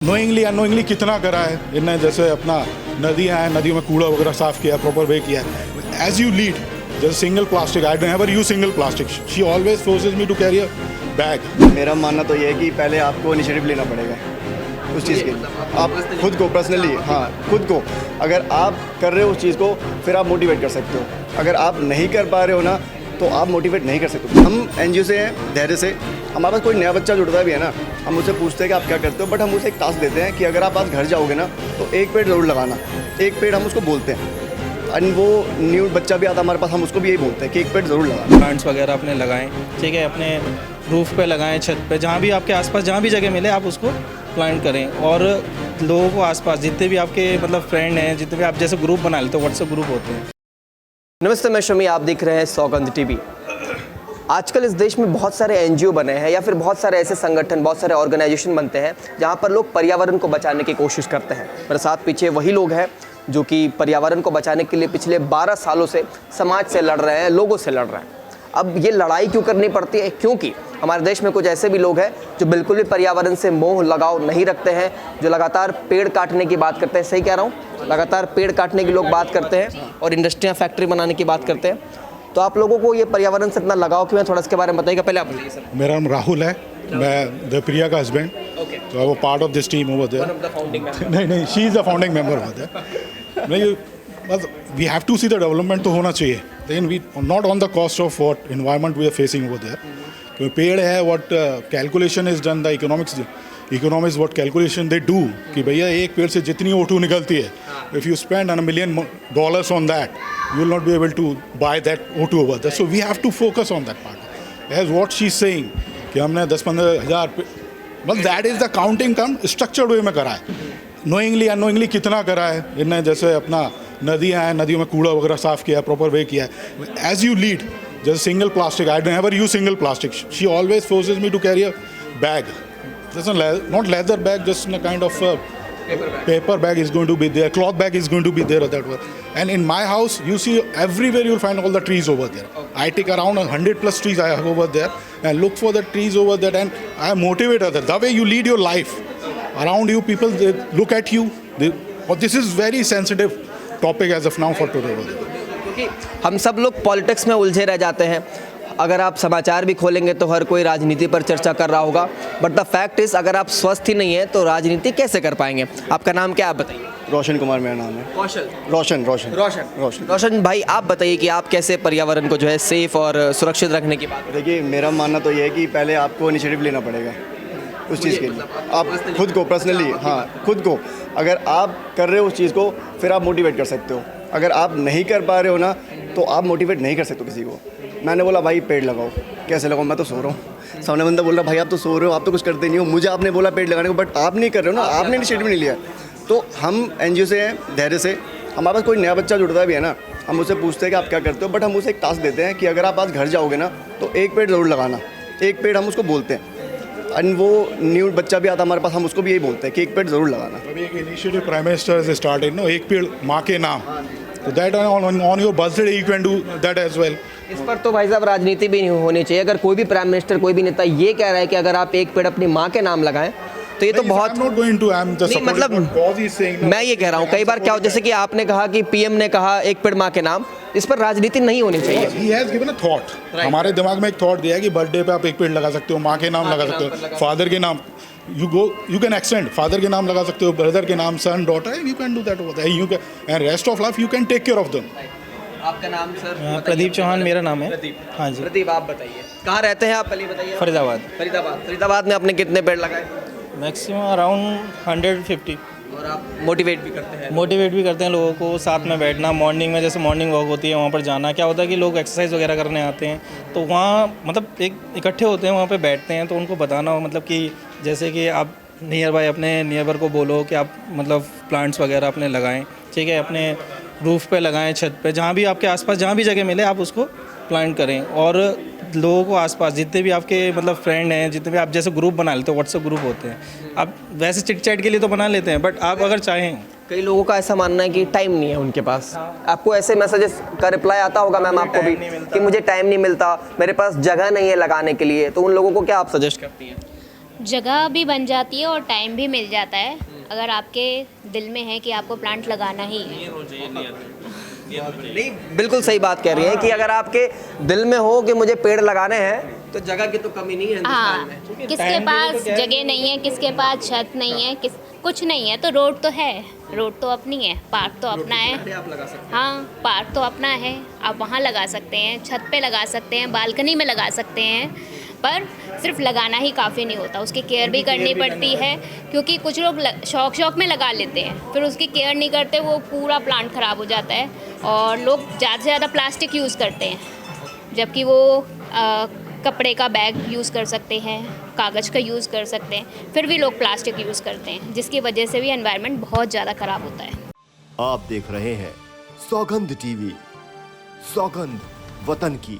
Knowingly unknowingly कितना करा है इनने, जैसे अपना नदियाँ हैं, नदियों में कूड़ा वगैरह साफ किया, प्रॉपर वे किया है. एज यू लीड, जैसे single plastic, I never use single plastic. She always forces me to carry a bag. मेरा मानना तो ये है कि पहले आपको इनिशिएटिव लेना पड़ेगा उस चीज़ के लिए. आप खुद को पर्सनली, हाँ खुद को, अगर आप कर रहे हो उस चीज़ को फिर आप मोटिवेट कर सकते हो. अगर आप नहीं कर पा रहे हो ना तो आप मोटिवेट नहीं कर सकते. हम एनजीओ से हैं, धैर्य से. हमारे पास कोई नया बच्चा जुड़ता भी है ना, हम उससे पूछते हैं कि आप क्या करते हो, बट हम उसे एक टास्क देते हैं कि अगर आप आज घर जाओगे ना तो एक पेड़ ज़रूर लगाना. एक पेड़ हम उसको बोलते हैं. एंड वो न्यू बच्चा भी आता हमारे पास, हम उसको भी यही बोलते हैं कि एक पेड़ ज़रूर लगाना. प्लांट्स वगैरह अपने लगाएं, ठीक है, अपने रूफ़ पे लगाएं, छत पे, जहाँ भी आपके आसपास जहाँ भी जगह मिले आप उसको प्लांट करें. और लोगों को आसपास जितने भी आपके मतलब फ्रेंड हैं, जितने भी आप जैसे ग्रुप बना लेते हो, व्हाट्सएप ग्रुप होते हैं. नमस्ते, मैं शमी, आप देख रहे हैं सौगंध टीवी. आजकल इस देश में बहुत सारे एनजीओ बने हैं या फिर बहुत सारे ऐसे संगठन, बहुत सारे ऑर्गेनाइजेशन बनते हैं जहां पर लोग पर्यावरण को बचाने की कोशिश करते हैं. मेरे साथ पीछे वही लोग हैं जो कि पर्यावरण को बचाने के लिए पिछले 12 सालों से समाज से लड़ रहे हैं, लोगों से लड़ रहे हैं. अब ये लड़ाई क्यों करनी पड़ती है? क्योंकि हमारे देश में कुछ ऐसे भी लोग हैं जो बिल्कुल भी पर्यावरण से मोह लगाव नहीं रखते हैं, जो लगातार पेड़ काटने की बात करते हैं. सही कह रहा हूँ? लगातार पेड़ काटने की लोग बात करते हैं और इंडस्ट्रियाँ, फैक्ट्री बनाने की बात करते हैं. तो आप लोगों को ये पर्यावरण से इतना लगाव क्यों है, थोड़ा इसके बारे में बताइएगा. पहले आप बताइए सर. मेरा नाम राहुल है, मैं द प्रिया का हस्बैंड. तो I was part of this team over there. नहीं, she is the founding member over there. नहीं, बस we have to see the development तो होना चाहिए, लेकिन we not on the cost of what environment we are facing over there. क्योंकि पेड़ है, what calculation is done, the economics what calculation they do कि भैया एक पेड़ से जितनी O2 निकलती है, if you spend $1 million on that, you will not be able to buy that O2 over there. So we have to focus on that part. As what she's saying कि हमने 10-15 हज़ार, मतलब that is the counting काम structured way में करा है. Knowingly unknowingly कितना करा है इनने, जैसे अपना नदियाँ हैं, नदियों में कूड़ा वगैरह साफ किया, प्रॉपर वे किया है. As you lead, जैसे single plastic, I never use single plastic. She always forces me to carry a bag. Not leather bag, just a kind of paper bag is going to be there, cloth bag is going to be there, that way. And in my house, you see everywhere you'll find all the trees over there. I take around 100+ trees I have over there and look for the trees over there, and I motivate others. The way you lead your life, around you people, they look at you. This is very sensitive topic as of now for today. क्योंकि हम सब लोग politics में उलझे रह जाते हैं. अगर आप समाचार भी खोलेंगे तो हर कोई राजनीति पर चर्चा कर रहा होगा, बट द फैक्ट इज़ अगर आप स्वस्थ ही नहीं है तो राजनीति कैसे कर पाएंगे. आपका नाम क्या, आप बताइए. रोशन कुमार मेरा नाम है. रोशन भाई, आप बताइए कि आप कैसे पर्यावरण को जो है सेफ और सुरक्षित रखने की बात. देखिए, मेरा मानना तो ये है कि पहले आपको इनिशिएटिव लेना पड़ेगा उस चीज़ के लिए. आप खुद को पर्सनली, हाँ खुद को, अगर आप कर रहे हो उस चीज़ को फिर आप मोटिवेट कर सकते हो. अगर आप नहीं कर पा रहे हो ना तो आप मोटिवेट नहीं कर सकते किसी को. मैंने बोला भाई पेड़ लगाओ. कैसे लगाओ, मैं तो सो रहा हूँ. सामने बंदा बोल रहा भाई आप तो सो रहे हो, आप तो कुछ करते नहीं हो. मुझे आपने बोला पेड़ लगाने को, बट आप नहीं कर रहे हो ना, आपने इनिशिएटिव नहीं लिया. तो हम एनजीओ से हैं, धैर्य से. हमारे पास कोई नया बच्चा जुड़ता भी है ना, हम उससे पूछते हैं कि आप क्या करते हो, बट हम उसे एक टास्क देते हैं कि अगर आप आज घर जाओगे ना तो एक पेड़ ज़रूर लगाना. एक पेड़ हम उसको बोलते हैं. एंड वो न्यू बच्चा भी आता हमारे पास, हम उसको भी यही बोलते हैं कि एक पेड़ ज़रूर लगाना. अभी एक इनिशिएटिव प्राइम मिनिस्टर से स्टार्टेड, नो, एक पेड़ माँ के नाम. So that on your birthday you can do that as well. इस पर तो भाई साहब राजनीति भी नहीं होनी चाहिए. अगर कोई भी प्राइम मिनिस्टर, कोई भी नेता ये कह रहा है कि अगर आप एक पेड़ अपनी माँ के नाम लगाएं तो ये तो बहुत नहीं, मतलब मैं ये कह रहा हूँ कई बार क्या हो, जैसे कि आपने कहा कि पीएम ने कहा एक पेड़ माँ के नाम, इस पर राजनीति नहीं होनी चाहिए. He has given a thought. हमारे दिमाग में एक थॉट दिया है कि बर्थडे पे आप एक पेड़ लगा सकते हो, माँ के नाम लगा सकते हो, फादर के नाम, you can extend, फादर के नाम लगा सकते हो, ब्रदर के नाम, सन, daughter, you can do that over there. You can, and rest of life you can take care of them. आपका नाम सर? प्रदीप चौहान मेरा नाम है. हाँ जी. प्रदीप, आप बताइए कहाँ रहते हैं आप, पहले बताइए. फरीदाबाद में आपने कितने पेड़ लगाए? Maximum around 150. और आप मोटिवेट भी करते हैं लोगों को, साथ में बैठना, मॉर्निंग में जैसे मॉर्निंग वॉक होती है वहाँ पर जाना. क्या होता है कि लोग एक्सरसाइज वगैरह करने आते हैं तो वहाँ मतलब एक इकट्ठे होते हैं, वहाँ पे बैठते हैं, तो उनको बताना हो मतलब कि जैसे कि आप नियर बाय अपने नियरबर को बोलो कि आप मतलब प्लांट्स वगैरह अपने लगाएं, ठीक है, अपने रूफ़ पे लगाएं, छत पे, जहाँ भी आपके आसपास जहाँ भी जगह मिले आप उसको प्लांट करें. और लोगों को आसपास जितने भी आपके मतलब फ्रेंड हैं, जितने भी आप जैसे ग्रुप बना लेते हो, व्हाट्सएप ग्रुप होते हैं, आप वैसे चिट चैट के लिए तो बना लेते हैं, बट आप अगर चाहें. कई लोगों का ऐसा मानना है कि टाइम नहीं है उनके पास. आपको ऐसे मैसेजेस का रिप्लाई आता होगा मैम आपको भी कि मुझे टाइम नहीं मिलता, मेरे पास जगह नहीं है लगाने के लिए, तो उन लोगों को क्या आप सजेस्ट करती हैं? जगह भी बन जाती है और टाइम भी मिल जाता है अगर आपके दिल में है कि आपको प्लांट लगाना ही है। नहीं, बिल्कुल सही बात कह रही हैं कि अगर आपके दिल में हो कि मुझे पेड़ लगाने हैं तो जगह की तो कमी नहीं है हिंदुस्तान हाँ, में। किसके पास जगह नहीं है, किसके पास छत नहीं है, कुछ नहीं है तो रोड तो है, रोड तो अपनी है, पार्क तो अपना है। आप लगा सकते हाँ, पार्क तो अपना है, आप वहाँ लगा सकते हैं, छत पे लगा सकते हैं, बालकनी में लगा सकते हैं। पर सिर्फ लगाना ही काफ़ी नहीं होता, उसकी केयर भी करनी पड़ती है, क्योंकि कुछ लोग शौक में लगा लेते हैं, फिर उसकी केयर नहीं करते, वो पूरा प्लांट ख़राब हो जाता है। और लोग ज़्यादा से ज़्यादा प्लास्टिक यूज़ करते हैं, जबकि वो कपड़े का बैग यूज़ कर सकते हैं, कागज़ का यूज़ कर सकते हैं, फिर भी लोग प्लास्टिक यूज़ करते हैं, जिसकी वजह से भी एनवायरनमेंट बहुत ज़्यादा ख़राब होता है। आप देख रहे हैं सौगंध टीवी, सौगंध वतन की।